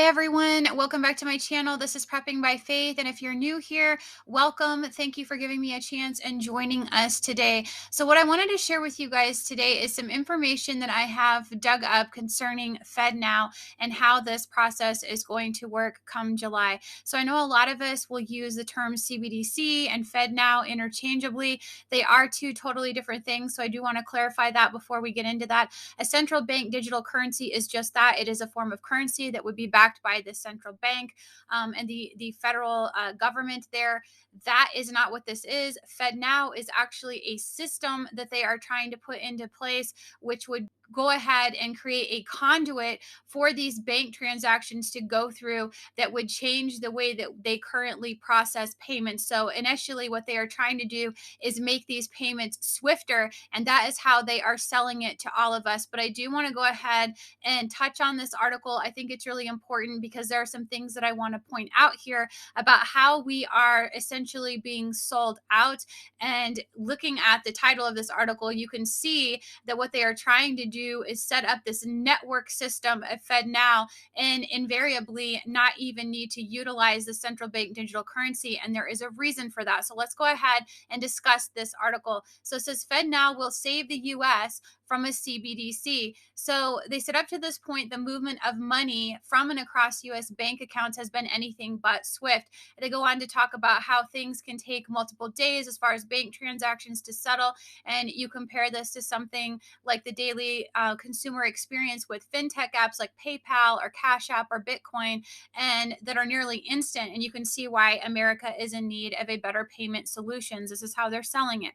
everyone, welcome back to my channel. This is Prepping by Faith, and if you're new here, welcome. Thank you for giving me a chance and joining us today. So what I wanted to share with you guys today is some information that I have dug up concerning Fednow and how this process is going to work come July. So I know a lot of us will use the terms CBDC and Fednow interchangeably. They are two totally different things, so I do want to clarify that before we get into that. A central bank digital currency is just that. It is a form of currency that would be backed by the central bank and the federal government there. That is not what this is. FedNow is actually a system that they are trying to put into place, which would go ahead and create a conduit for these bank transactions to go through that would change the way that they currently process payments. So initially what they are trying to do is make these payments swifter, and that is how they are selling it to all of us. But I do want to go ahead and touch on this article. I think it's really important because there are some things that I want to point out here about how we are essentially being sold out. And looking at the title of this article, you can see that what they are trying to do is set up this network system of FedNow and invariably not even need to utilize the central bank digital currency. And there is a reason for that. So let's go ahead and discuss this article. So it says FedNow will save the US from a CBDC. So they said up to this point, the movement of money from and across US bank accounts has been anything but swift. They go on to talk about how things can take multiple days as far as bank transactions to settle. And you compare this to something like the daily consumer experience with fintech apps like PayPal or Cash App or Bitcoin, and that are nearly instant. And you can see why America is in need of a better payment solutions. This is how they're selling it.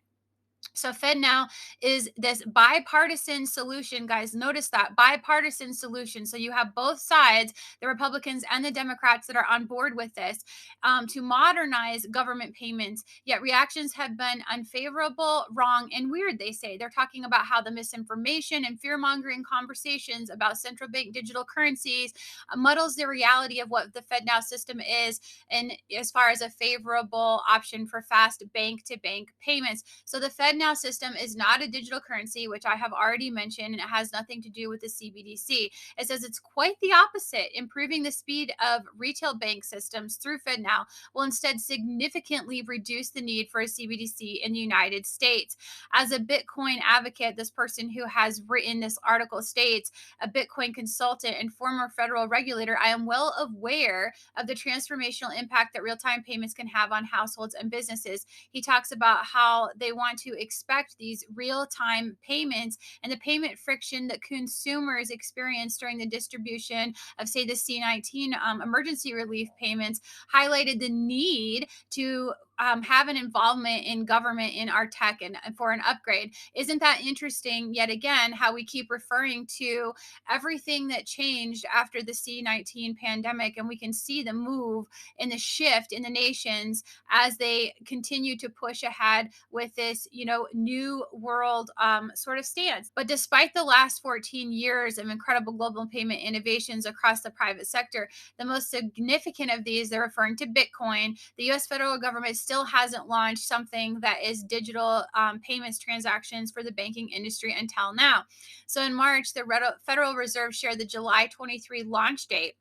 So FedNow is this bipartisan solution, guys. Notice that bipartisan solution. So you have both sides, the Republicans and the Democrats, that are on board with this to modernize government payments. Yet reactions have been unfavorable, wrong, and weird, they say. They're talking about how the misinformation and fear mongering conversations about central bank digital currencies muddles the reality of what the FedNow system is, and as far as a favorable option for fast bank to bank payments. So the FedNow system is not a digital currency, which I have already mentioned, and it has nothing to do with the CBDC. It says it's quite the opposite. Improving the speed of retail bank systems through FedNow will instead significantly reduce the need for a CBDC in the United States. As a Bitcoin advocate, this person who has written this article states, a Bitcoin consultant and former federal regulator, I am well aware of the transformational impact that real-time payments can have on households and businesses. He talks about how they want to expect these real-time payments and the payment friction that consumers experience during the distribution of, say, the C-19 emergency relief payments, highlighted the need to have an involvement in government in our tech and for an upgrade. Isn't that interesting? Yet again, how we keep referring to everything that changed after the C-19 pandemic, and we can see the move and the shift in the nations as they continue to push ahead with this, new world sort of stance. But despite the last 14 years of incredible global payment innovations across the private sector, the most significant of these, they're referring to Bitcoin. The US federal government still hasn't launched something that is digital payments transactions for the banking industry until now. So in March, the Federal Reserve shared the July 23 launch date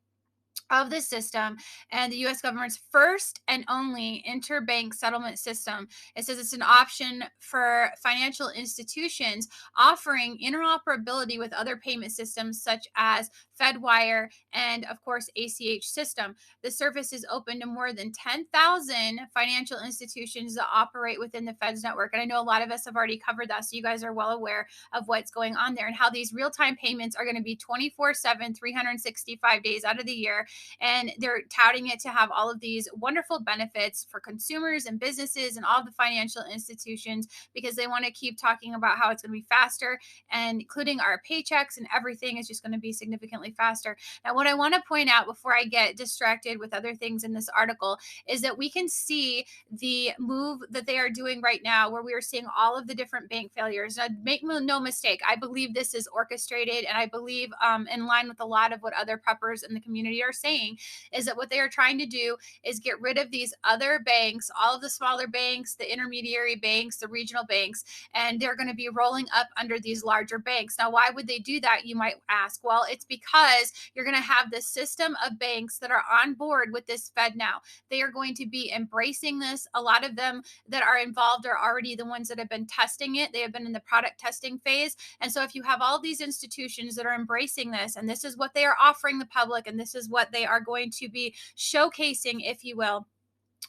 of the system and the US government's first and only interbank settlement system. It says it's an option for financial institutions offering interoperability with other payment systems such as Fedwire and, of course, ACH system. The service is open to more than 10,000 financial institutions that operate within the Fed's network. And I know a lot of us have already covered that, so you guys are well aware of what's going on there and how these real-time payments are going to be 24/7, 365 days out of the year. And they're touting it to have all of these wonderful benefits for consumers and businesses and all the financial institutions, because they want to keep talking about how it's going to be faster, and including our paychecks and everything is just going to be significantly faster. Now, what I want to point out before I get distracted with other things in this article is that we can see the move that they are doing right now, where we are seeing all of the different bank failures. Now, make no mistake, I believe this is orchestrated, and I believe in line with a lot of what other preppers in the community are saying, is that what they are trying to do is get rid of these other banks, all of the smaller banks, the intermediary banks, the regional banks, and they're going to be rolling up under these larger banks. Now, why would they do that, you might ask? Well, it's because because you're going to have this system of banks that are on board with this Fednow. They are going to be embracing this. A lot of them that are involved are already the ones that have been testing it. They have been in the product testing phase. And so if you have all these institutions that are embracing this, and this is what they are offering the public, and this is what they are going to be showcasing, if you will,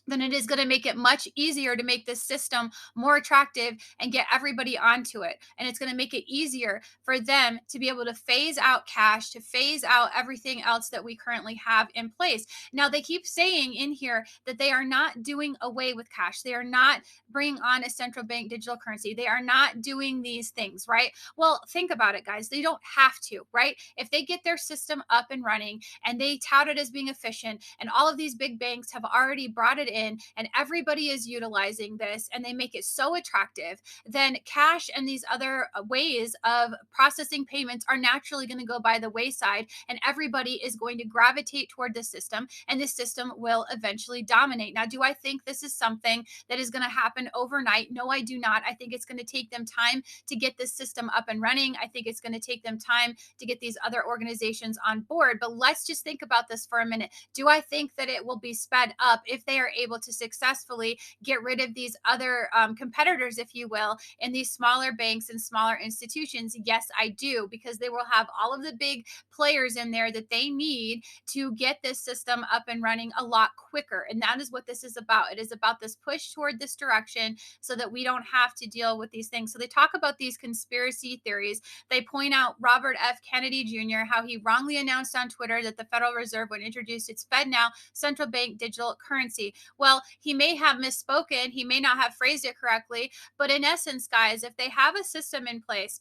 then it is going to make it much easier to make this system more attractive and get everybody onto it. And it's going to make it easier for them to be able to phase out cash, to phase out everything else that we currently have in place. Now, they keep saying in here that they are not doing away with cash. They are not bringing on a central bank digital currency. They are not doing these things, right? Well, think about it, guys. They don't have to, right? If they get their system up and running and they tout it as being efficient, and all of these big banks have already brought it in and everybody is utilizing this and they make it so attractive, then cash and these other ways of processing payments are naturally going to go by the wayside, and everybody is going to gravitate toward the system, and this system will eventually dominate. Now, do I think this is something that is going to happen overnight? No, I do not. I think it's going to take them time to get this system up and running. I think it's going to take them time to get these other organizations on board. But let's just think about this for a minute. Do I think that it will be sped up if they are able to successfully get rid of these other competitors, if you will, in these smaller banks and smaller institutions? Yes, I do, because they will have all of the big players in there that they need to get this system up and running a lot quicker. And that is what this is about. It is about this push toward this direction so that we don't have to deal with these things. So they talk about these conspiracy theories. They point out Robert F. Kennedy Jr., how he wrongly announced on Twitter that the Federal Reserve would introduce its Fednow central bank digital currency. Well, he may have misspoken. He may not have phrased it correctly. But in essence, guys, if they have a system in place,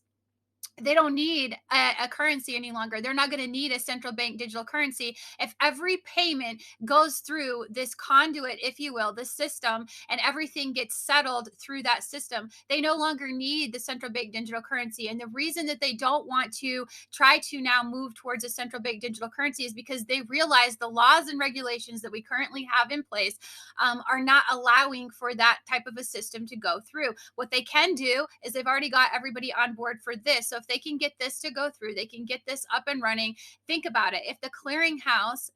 they don't need a currency any longer. They're not going to need a central bank digital currency if every payment goes through this conduit, if you will, the system, and everything gets settled through that system. They no longer need the central bank digital currency. And the reason that they don't want to try to now move towards a central bank digital currency is because they realize the laws and regulations that we currently have in place are not allowing for that type of a system to go through. What they can do is they've already got everybody on board for this. So if they can get this to go through, they can get this up and running. Think about it. If the clearinghouse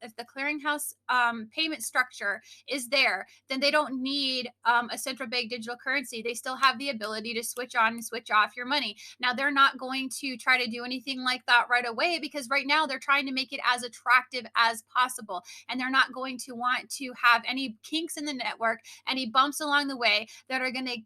payment structure is there, then they don't need a central bank digital currency. They still have the ability to switch on and switch off your money. Now, they're not going to try to do anything like that right away, because right now they're trying to make it as attractive as possible. And they're not going to want to have any kinks in the network, any bumps along the way that are going to,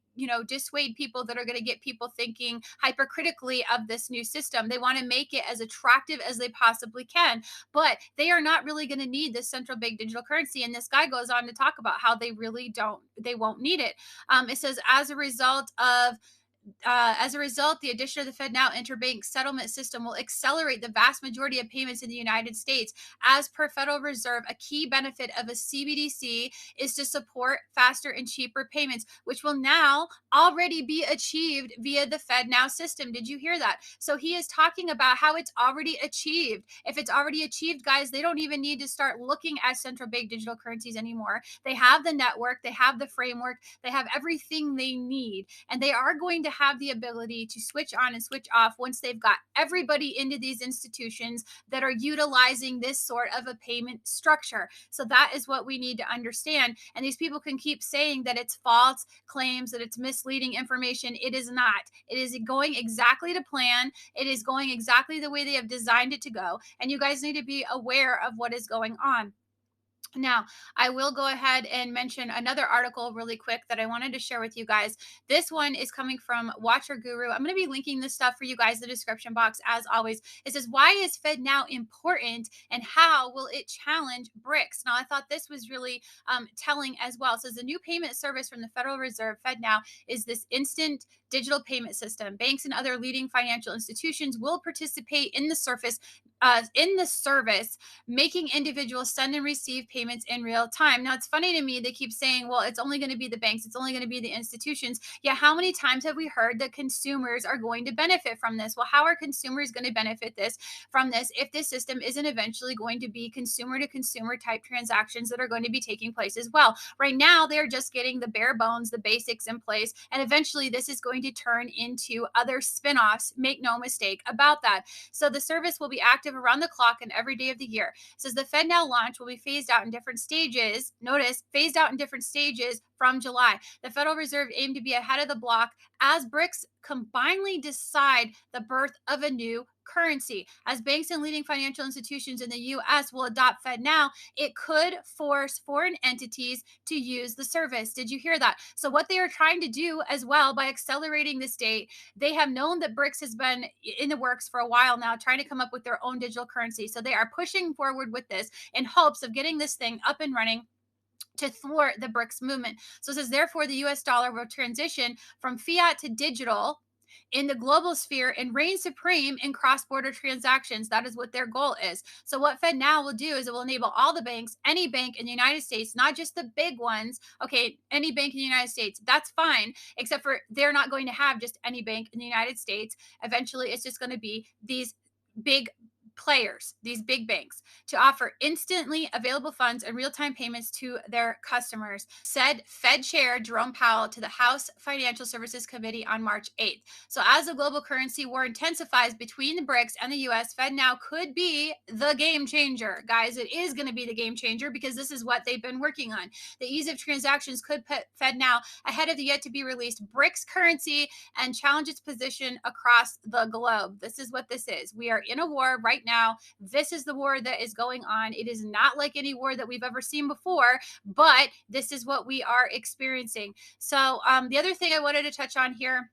dissuade people, that are going to get people thinking hypercritically of this new system. They want to make it as attractive as they possibly can, but they are not really going to need this central bank digital currency. And this guy goes on to talk about how they won't need it. It says, as a result, the addition of the FedNow interbank settlement system will accelerate the vast majority of payments in the United States. As per Federal Reserve, a key benefit of a CBDC is to support faster and cheaper payments, which will now already be achieved via the FedNow system. Did you hear that? So he is talking about how it's already achieved. If it's already achieved, guys, they don't even need to start looking at central bank digital currencies anymore. They have the network, they have the framework, they have everything they need, and they are going to have the ability to switch on and switch off once they've got everybody into these institutions that are utilizing this sort of a payment structure. So that is what we need to understand. And these people can keep saying that it's false claims, that it's misleading information. It is not. It is going exactly to plan. It is going exactly the way they have designed it to go. And you guys need to be aware of what is going on. Now, I will go ahead and mention another article really quick that I wanted to share with you guys. This one is coming from Watcher Guru. I'm going to be linking this stuff for you guys in the description box as always. It says, why is FedNow important and how will it challenge BRICS? Now, I thought this was really telling as well. It says, the new payment service from the Federal Reserve, FedNow, is this instant digital payment system. Banks and other leading financial institutions will participate in the service, making individuals send and receive payments in real time. Now, it's funny to me, they keep saying, well, it's only going to be the banks, it's only going to be the institutions. Yeah, how many times have we heard that consumers are going to benefit from this? Well, how are consumers going to benefit from this if this system isn't eventually going to be consumer to consumer type transactions that are going to be taking place as well? Right now, they're just getting the bare bones, the basics in place, and eventually this is going going to turn into other spinoffs. Make no mistake about that. So the service will be active around the clock and every day of the year. It says the Fednow launch will be phased out in different stages. Notice, phased out in different stages from July. The Federal Reserve aimed to be ahead of the block as BRICS combinedly decide the birth of a new currency. As banks and leading financial institutions in the US will adopt FedNow, it could force foreign entities to use the service. Did you hear that? So, what they are trying to do as well by accelerating this date, they have known that BRICS has been in the works for a while now, trying to come up with their own digital currency. So, they are pushing forward with this in hopes of getting this thing up and running to thwart the BRICS movement. So it says, therefore, the US dollar will transition from fiat to digital in the global sphere and reign supreme in cross-border transactions. That is what their goal is. So what FedNow will do is it will enable all the banks, any bank in the United States, not just the big ones. Okay, any bank in the United States, that's fine, except for they're not going to have just any bank in the United States. Eventually, it's just going to be these big players, these big banks, to offer instantly available funds and real-time payments to their customers, said Fed Chair Jerome Powell to the House Financial Services Committee on March 8th. So as the global currency war intensifies between the BRICS and the US, FedNow could be the game changer. Guys, it is going to be the game changer because this is what they've been working on. The ease of transactions could put FedNow ahead of the yet to be released BRICS currency and challenge its position across the globe. This is what this is. We are in a war right now. This is the war that is going on. It is not like any war that we've ever seen before, but this is what we are experiencing. So the other thing I wanted to touch on here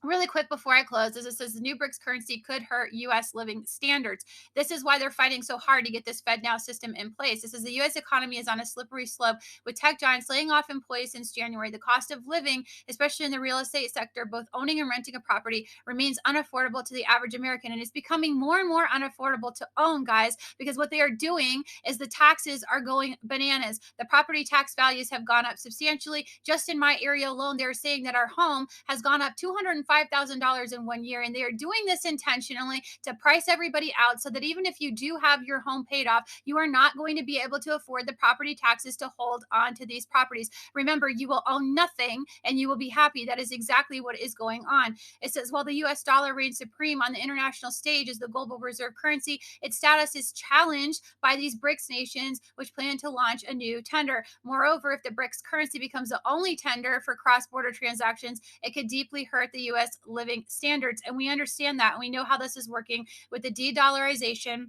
really quick before I close, as it says the new BRICS currency could hurt U.S. living standards. This is why they're fighting so hard to get this FedNow system in place. This is the U.S. economy is on a slippery slope with tech giants laying off employees since January. The cost of living, especially in the real estate sector, both owning and renting a property, remains unaffordable to the average American. And it's becoming more and more unaffordable to own, guys, because what they are doing is the taxes are going bananas. The property tax values have gone up substantially. Just in my area alone, they're saying that our home has gone up $205,000 in 1 year. And they are doing this intentionally to price everybody out so that even if you do have your home paid off, you are not going to be able to afford the property taxes to hold on to these properties. Remember, you will own nothing and you will be happy. That is exactly what is going on. It says, while the US dollar reigns supreme on the international stage as the global reserve currency, its status is challenged by these BRICS nations, which plan to launch a new tender. Moreover, if the BRICS currency becomes the only tender for cross-border transactions, it could deeply hurt the US living standards. And we understand that. And we know how this is working with the de-dollarization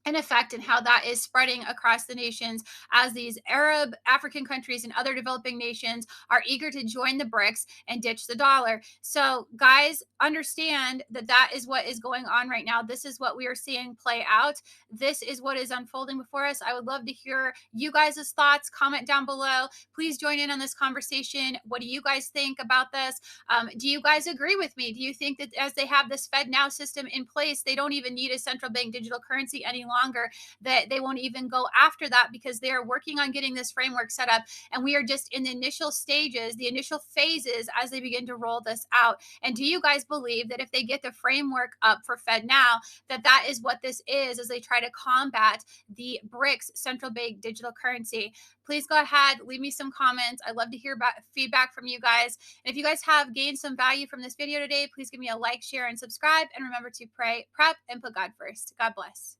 in effect and how that is spreading across the nations as these Arab, African countries and other developing nations are eager to join the BRICS and ditch the dollar. So guys, understand that that is what is going on right now. This is what we are seeing play out. This is what is unfolding before us. I would love to hear you guys' thoughts. Comment down below. Please join in on this conversation. What do you guys think about this? Do you guys agree with me? Do you think that as they have this FedNow system in place, they don't even need a central bank digital currency any longer, that they won't even go after that because they are working on getting this framework set up, and we are just in the initial stages, the initial phases as they begin to roll this out? And do you guys believe that if they get the framework up for FedNow, that that is what this is as they try to combat the BRICS central bank digital currency? Please go ahead, leave me some comments. I'd love to hear about feedback from you guys. And if you guys have gained some value from this video today, please give me a like, share, and subscribe. And remember to pray, prep, and put God first. God bless.